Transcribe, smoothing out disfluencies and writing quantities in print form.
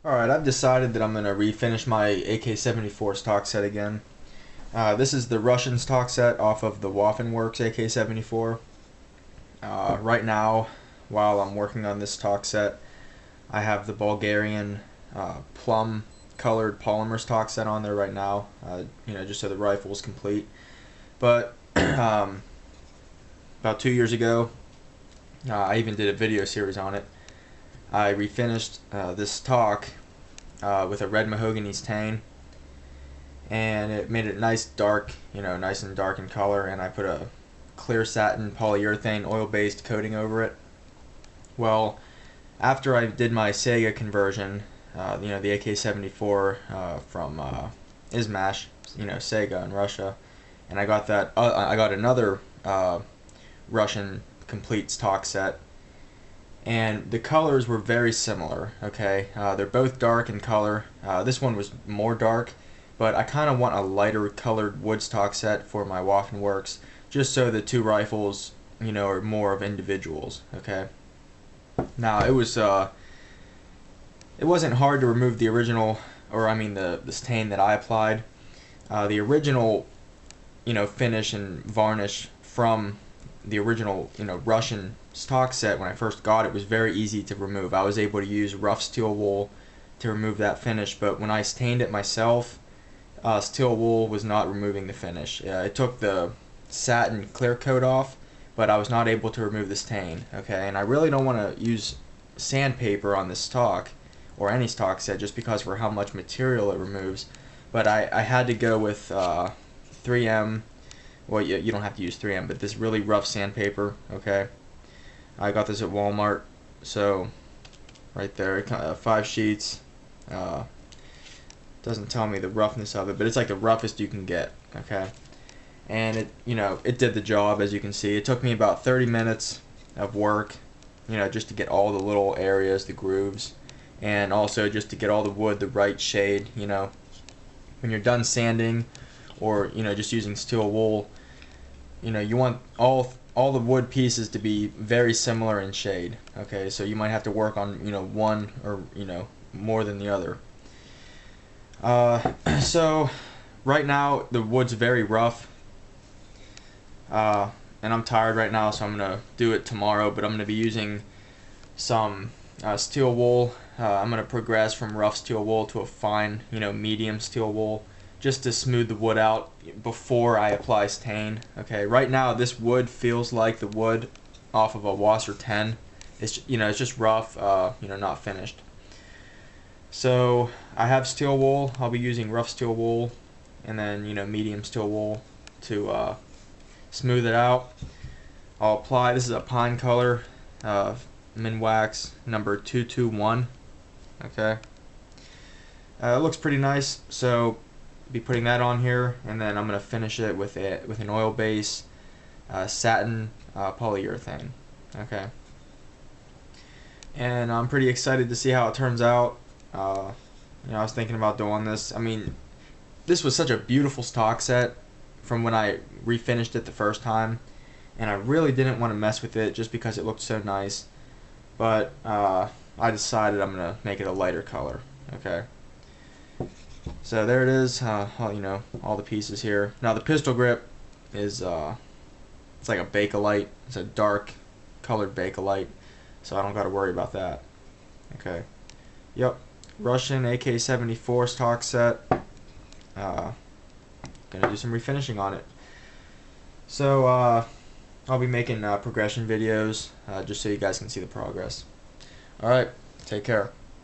Alright, I've decided that I'm going to refinish my AK74 stock set again. This is the Russian stock set off of the Waffen Works AK74. Right now, while I'm working on this stock set, I have the Bulgarian plum colored polymer stock set on there right now, just so the rifle is complete. But about 2 years ago, I even did a video series on it. I refinished this stock with a red mahogany stain, and it made it nice dark, nice and dark in color, and I put a clear satin polyurethane oil-based coating over it. Well, after I did my Sega conversion, the AK74 from Izmash, Sega in Russia, and I got that. I got another Russian complete stock set, and the colors were very similar. Okay, they're both dark in color. This one was more dark, but I kind of want a lighter colored wood stock set for my Waffen Works, just so the two rifles, are more of individuals. Okay. Now it wasn't hard to remove the original, or I mean the stain that I applied. The original, finish and varnish from the original, Russian stock set when I first got it was very easy to remove. I was able to use rough steel wool to remove that finish, but when I stained it myself, steel wool was not removing the finish. It took the satin clear coat off, but I was not able to remove the stain. Okay, and I really don't want to use sandpaper on this stock or any stock set just because for how much material it removes. But I had to go with 3M. Well, you don't have to use 3M, but this really rough sandpaper. Okay, I got this at Walmart. So right there, 5 sheets. Doesn't tell me the roughness of it, but it's like the roughest you can get. Okay, and it did the job. As you can see, it took me about 30 minutes of work, just to get all the little areas, the grooves, and also just to get all the wood the right shade. When you're done sanding, or just using steel wool, you want all the wood pieces to be very similar in shade. Okay, so you might have to work on one or more than the other. So right now the wood's very rough, and I'm tired right now, so I'm gonna do it tomorrow. But I'm gonna be using some steel wool. I'm gonna progress from rough steel wool to a fine, medium steel wool, just to smooth the wood out before I apply stain. Okay, right now this wood feels like the wood off of a Wasser 10. It's just rough, not finished. So I have steel wool. I'll be using rough steel wool, and then medium steel wool to smooth it out. I'll apply. This is a pine color, Minwax number 221. Okay. It looks pretty nice. So be putting that on here, and then I'm gonna finish it with an oil base, satin polyurethane. Okay. And I'm pretty excited to see how it turns out. I was thinking about doing this. I mean, this was such a beautiful stock set from when I refinished it the first time, and I really didn't want to mess with it just because it looked so nice. But I decided I'm gonna make it a lighter color. Okay. So there it is. All the pieces here. Now the pistol grip is it's like a Bakelite. It's a dark colored Bakelite, so I don't got to worry about that. Okay. Yep. Russian AK74 stock set. Gonna do some refinishing on it. So I'll be making progression videos just so you guys can see the progress. Alright, take care.